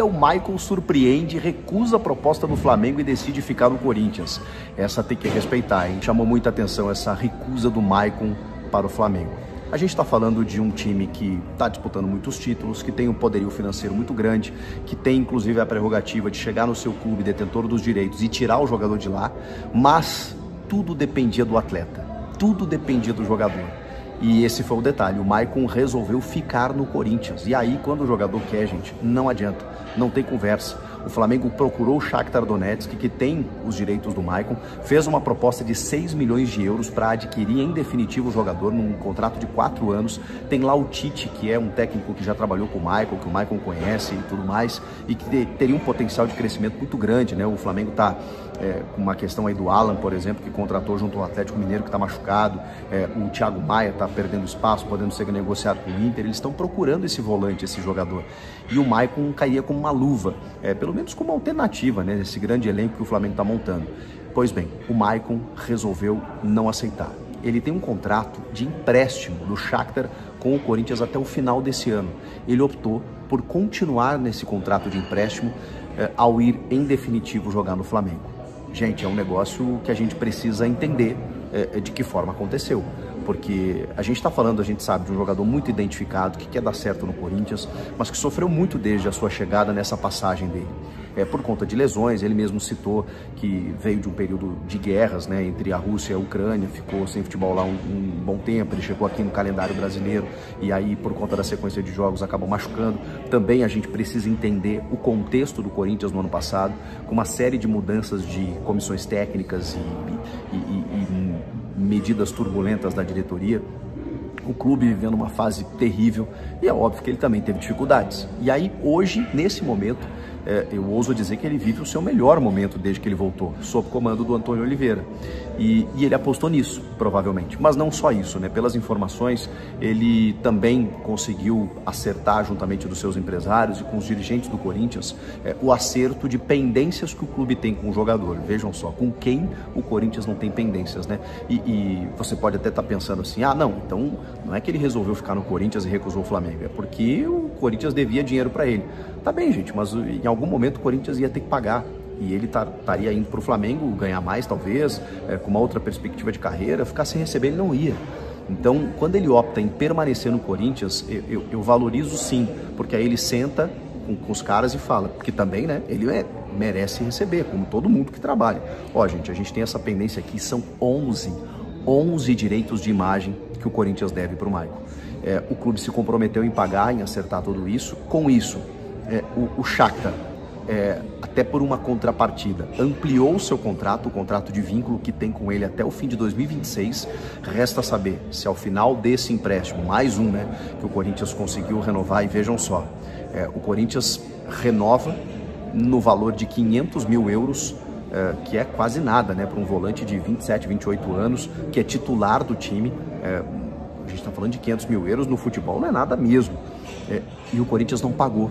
o Maicon surpreende, recusa a proposta do Flamengo e decide ficar no Corinthians. Essa tem que respeitar, hein? Chamou muita atenção essa recusa do Maicon para o Flamengo. A gente está falando de um time que está disputando muitos títulos, que tem um poderio financeiro muito grande, que tem inclusive a prerrogativa de chegar no seu clube detentor dos direitos e tirar o jogador de lá, mas tudo dependia do atleta, tudo dependia do jogador. E esse foi o detalhe, o Maicon resolveu ficar no Corinthians. E aí, quando o jogador quer, gente, não adianta, não tem conversa. O Flamengo procurou o Shakhtar Donetsk, que tem os direitos do Maicon, fez uma proposta de 6 milhões de euros para adquirir em definitivo o jogador num contrato de 4 anos. Tem lá o Tite, que é um técnico que já trabalhou com o Maicon, que o Maicon conhece e tudo mais, e que teria um potencial de crescimento muito grande, né? O Flamengo está com uma questão aí do Alan, por exemplo, que contratou junto ao Atlético Mineiro, que está machucado, o Thiago Maia está perdendo espaço, podendo ser negociado com o Inter. Eles estão procurando esse volante, esse jogador. E o Maicon cairia como uma luva, pelo menos como alternativa, né, nesse grande elenco que o Flamengo está montando. Pois bem, o Maicon resolveu não aceitar. Ele tem um contrato de empréstimo do Shakhtar com o Corinthians até o final desse ano. Ele optou por continuar nesse contrato de empréstimo ao ir em definitivo jogar no Flamengo. Gente, é um negócio que a gente precisa entender de que forma aconteceu. Porque a gente está falando, a gente sabe, de um jogador muito identificado, que quer dar certo no Corinthians, mas que sofreu muito desde a sua chegada nessa passagem dele. Por conta de lesões, ele mesmo citou que veio de um período de guerras, né, entre a Rússia e a Ucrânia, ficou sem futebol lá um bom tempo, ele chegou aqui no calendário brasileiro e aí, por conta da sequência de jogos, acabou machucando. Também a gente precisa entender o contexto do Corinthians no ano passado, com uma série de mudanças de comissões técnicas e medidas turbulentas da diretoria, o clube vivendo uma fase terrível, e é óbvio que ele também teve dificuldades. E aí, hoje, nesse momento, eu ouso dizer que ele vive o seu melhor momento desde que ele voltou, sob comando do Antônio Oliveira. E ele apostou nisso, provavelmente. Mas não só isso, né? Pelas informações, ele também conseguiu acertar, juntamente dos seus empresários e com os dirigentes do Corinthians, o acerto de pendências que o clube tem com o jogador. Vejam só, com quem o Corinthians não tem pendências, né? E você pode até estar pensando assim, não, então não é que ele resolveu ficar no Corinthians e recusou o Flamengo, é porque o Corinthians devia dinheiro para ele. Tá bem, gente, mas em algum momento o Corinthians ia ter que pagar. E ele estaria indo para o Flamengo ganhar mais, talvez, com uma outra perspectiva de carreira, ficar sem receber ele não ia. Então, quando ele opta em permanecer no Corinthians, eu valorizo sim, porque aí ele senta com os caras e fala, porque também, né, ele merece receber, como todo mundo que trabalha. Ó, gente, a gente tem essa pendência aqui, são 11 direitos de imagem que o Corinthians deve para o Maicon. O clube se comprometeu em pagar, em acertar tudo isso. Com isso, o Shakhtar, até por uma contrapartida, ampliou o seu contrato, o contrato de vínculo que tem com ele até o fim de 2026. Resta saber se ao final desse empréstimo, mais um, né, que o Corinthians conseguiu renovar, e vejam só, o Corinthians renova no valor de 500 mil euros, que é quase nada, né, para um volante de 27, 28 anos, que é titular do time. A gente está falando de 500 mil euros no futebol, não é nada mesmo. E o Corinthians não pagou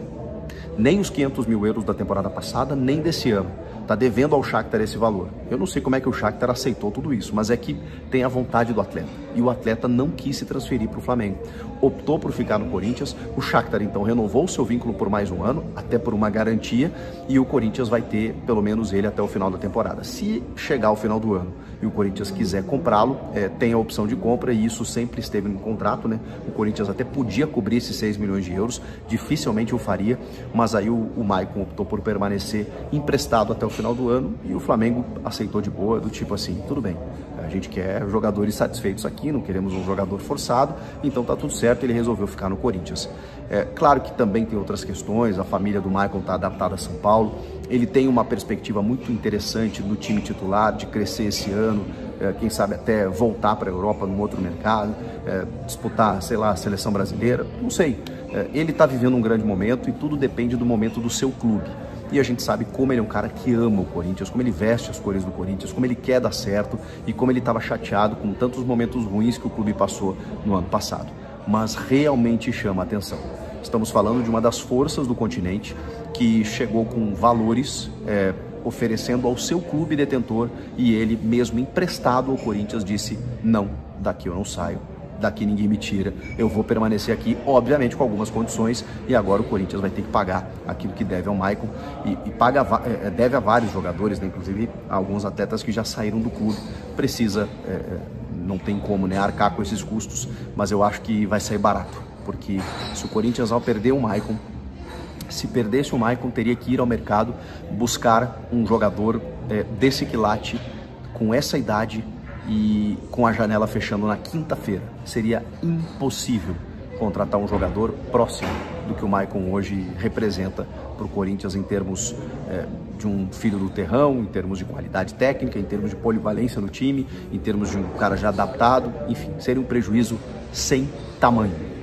nem os 500 mil euros da temporada passada, nem desse ano. Está devendo ao Shakhtar esse valor. Eu não sei como é que o Shakhtar aceitou tudo isso, mas é que tem a vontade do atleta. E o atleta não quis se transferir para o Flamengo. Optou por ficar no Corinthians. O Shakhtar, então, renovou o seu vínculo por mais um ano, até por uma garantia, e o Corinthians vai ter, pelo menos ele, até o final da temporada. Se chegar ao final do ano e o Corinthians quiser comprá-lo, tem a opção de compra, e isso sempre esteve no contrato, né? O Corinthians até podia cobrir esses 6 milhões de euros, dificilmente o faria, mas aí o Maicon optou por permanecer emprestado até o final do ano, e o Flamengo aceitou de boa, do tipo assim, tudo bem, a gente quer jogadores satisfeitos aqui, não queremos um jogador forçado, então tá tudo certo. Ele resolveu ficar no Corinthians. Claro que também tem outras questões, a família do Maicon está adaptada a São Paulo, ele tem uma perspectiva muito interessante do time titular, de crescer esse ano, quem sabe até voltar para a Europa num outro mercado, disputar, sei lá, a seleção brasileira, não sei. Ele está vivendo um grande momento e tudo depende do momento do seu clube. E a gente sabe como ele é um cara que ama o Corinthians, como ele veste as cores do Corinthians, como ele quer dar certo e como ele estava chateado com tantos momentos ruins que o clube passou no ano passado. Mas realmente chama a atenção. Estamos falando de uma das forças do continente que chegou com valores oferecendo ao seu clube detentor, e ele mesmo emprestado ao Corinthians disse, não, daqui eu não saio, daqui ninguém me tira, eu vou permanecer aqui, obviamente com algumas condições, e agora o Corinthians vai ter que pagar aquilo que deve ao Maicon, e deve a vários jogadores, né? Inclusive alguns atletas que já saíram do clube, precisa, não tem como, né, arcar com esses custos, mas eu acho que vai sair barato, porque se o Corinthians, ao perder o Maicon, se perdesse o Maicon, teria que ir ao mercado buscar um jogador desse quilate, com essa idade e com a janela fechando na quinta-feira. Seria impossível contratar um jogador próximo do que o Maicon hoje representa para o Corinthians em termos de um filho do terrão, em termos de qualidade técnica, em termos de polivalência no time, em termos de um cara já adaptado, enfim, seria um prejuízo sem tamanho.